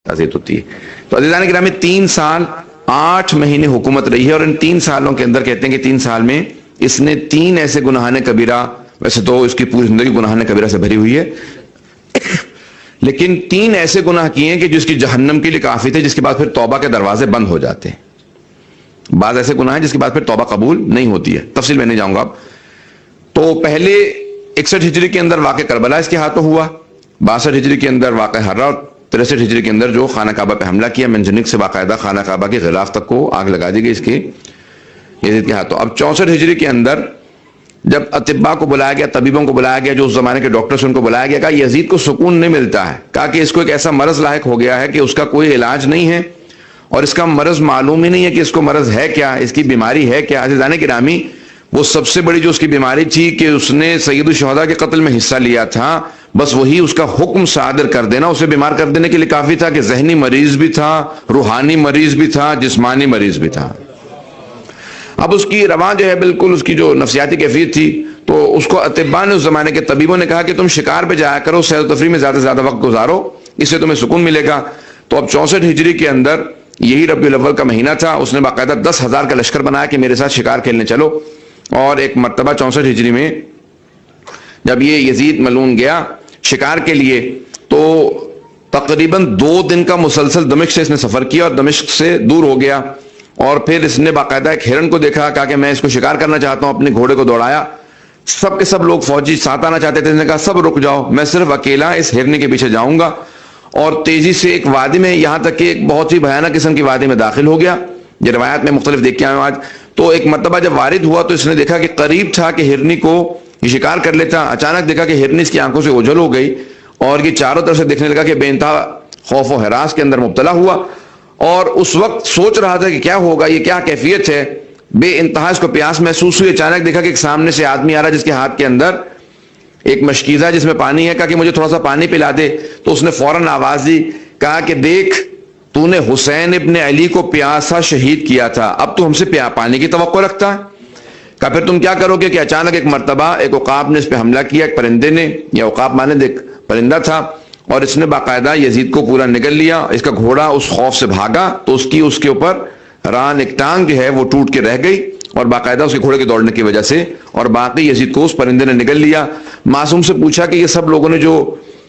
تعزیت ہوتی ہے۔ تو عزیزان گرامی 3 سال 8 مہینے حکومت رہی ہے، اور ان 3 سالوں کے اندر کہتے ہیں کہ 3 سال میں اس نے 3 ایسے گناہان کبیرہ، ویسے تو اس کی پوری زندگی گناہان کبیرہ سے بھری ہوئی ہے، لیکن 3 ایسے گناہ کیے ہیں کہ جس کی جہنم کے لیے کافی تھے، جس کے بعد پھر توبہ کے دروازے بند ہو جاتے ہیں۔ بعض ایسے گناہ ہیں جس کے بعد پھر توبہ قبول نہیں ہوتی ہے، تفصیل میں نہیں جاؤں گا اب۔ تو پہلے 61 ہجری کے اندر واقع کربلا اس کے ہاتھوں ہوا، 62 ہجری کے اندر واقع ہرہ، اور 63 ہجری کے اندر جو خانہ کعبہ پہ حملہ کیا، منجنیق سے باقاعدہ خانہ کعبہ کے غلاف تک کو آگ لگا دی گئی اس کے یزید کے ہاتھوں۔ اب 64 ہجری کے اندر جب اطباء کو بلایا گیا، طبیبوں کو بلایا گیا، جو اس زمانے کے ڈاکٹرز ان کو بلایا گیا، کہا یزید کو سکون نہیں ملتا ہے، کہا کہ اس کو ایک ایسا مرض لاحق ہو گیا ہے کہ اس کا کوئی علاج نہیں ہے، اور اس کا مرض معلوم ہی نہیں ہے کہ اس کو مرض ہے کیا، اس کی بیماری ہے کیا۔ عزیزان گرامی، وہ سب سے بڑی جو اس کی بیماری تھی کہ اس نے سید الشہداء کے قتل میں حصہ لیا تھا، بس وہی اس کا حکم صادر کر دینا اسے بیمار کر دینے کے لیے کافی تھا، کہ ذہنی مریض بھی تھا، روحانی مریض بھی تھا، جسمانی مریض بھی تھا۔ اب اس کی رواں جو ہے بالکل اس کی جو نفسیاتی کیفیت تھی، تو اس کو اطباء نے، اس زمانے کے طبیبوں نے کہا کہ تم شکار پہ جایا کرو، سیر و تفریح میں زیادہ سے زیادہ وقت گزارو، اس سے تمہیں سکون ملے گا۔ تو اب 64 ہجری کے اندر یہی ربیع الاول کا مہینہ تھا، اس نے باقاعدہ 10,000 کا لشکر بنایا کہ میرے ساتھ شکار کھیلنے چلو۔ اور ایک مرتبہ 64 ہجری میں جب یہ یزید ملعون گیا شکار کے لیے، تو تقریباً 2 دن کا مسلسل دمشق سے اس نے سفر کیا، اور دمشق سے دور ہو گیا، اور پھر اس نے باقاعدہ ایک ہرن کو دیکھا، کہا کہ میں اس کو شکار کرنا چاہتا ہوں، اپنے گھوڑے کو دوڑایا، سب کے سب لوگ فوجی ساتھ آنا چاہتے تھے، اس نے کہا سب رک جاؤ، میں صرف اکیلا اس ہرن کے پیچھے جاؤں گا، اور تیزی سے ایک وادی میں، یہاں تک کہ ایک بہت ہی بھیانک قسم کی وادی میں داخل ہو گیا، یہ روایات میں مختلف دیکھ کے آئے آج۔ تو ایک مرتبہ جب وارد ہوا تو اس نے دیکھا کہ قریب تھا کہ ہرنی کو یہ شکار کر لیتا، اچانک دیکھا کہ ہرنی اس کی آنکھوں سے اوجھل ہو گئی، اور یہ چاروں طرف سے دیکھنے لگا کہ بے انتہا خوف و ہراس کے اندر مبتلا ہوا، اور اس وقت سوچ رہا تھا کہ کیا ہوگا، یہ کیا کیفیت ہے، بے انتہا اس کو پیاس محسوس ہوئی۔ اچانک دیکھا کہ ایک سامنے سے آدمی آ رہا جس کے ہاتھ کے اندر ایک مشکیزہ جس میں پانی ہے، کہا کہ مجھے تھوڑا سا پانی پلا دے۔ تو اس نے فوراً آواز دی، کہا کہ دیکھ تو نے حسین ابن علی کو پیاسا شہید کیا تھا، اب تو ہم سے پانی کی توقع رکھتا ہے۔ کہا پھر تم کیا کرو گے؟ کہ اچانک ایک مرتبہ ایک عقاب نے اس پہ حملہ کیا، ایک پرندے نے، یا عقاب مانند ایک پرندہ تھا، اور اس نے باقاعدہ یزید کو پورا نگل لیا۔ اس کا گھوڑا اس خوف سے بھاگا تو اس کے اوپر ران ایک ٹانگ جو ہے وہ ٹوٹ کے رہ گئی، اور باقاعدہ اس کے گھوڑے کے دوڑنے کی وجہ سے، اور باقی یزید کو اس پرندے نے نگل لیا۔ معصوم سے پوچھا کہ یہ سب لوگوں نے جو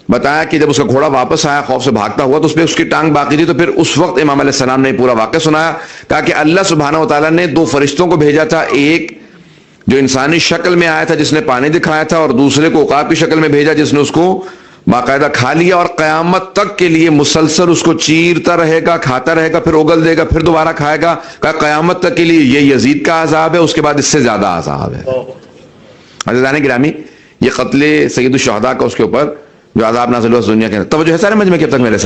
بتایا کہ جب اس کا گھوڑا واپس آیا خوف سے بھاگتا ہوا تو اس پہ اس کی ٹانگ باقی تھی، تو پھر اس وقت امام علیہ السلام نے پورا واقعہ سنایا، کہا کہ اللہ سبحانہ و تعالیٰ نے 2 فرشتوں کو بھیجا تھا، ایک جو انسانی شکل میں آیا تھا جس نے پانی دکھایا تھا، اور دوسرے کو عقاب کی شکل میں بھیجا جس نے اس کو باقاعدہ کھا لیا، اور قیامت تک کے لیے مسلسل اس کو چیرتا رہے گا، کھاتا رہے گا، پھر اگل دے گا، پھر دوبارہ کھائے گا۔ کہا قیامت تک کے لیے یہ یزید کا عذاب ہے، اس کے بعد اس سے زیادہ عذاب ہے۔ عزیزان گرامی، یہ قتل سید الشہداء کا اس کے اوپر جو عذاب نازل ہوا اس دنیا کے اندر، توجہ ہے سارے مجمع کے اب تک میرے ساتھ؟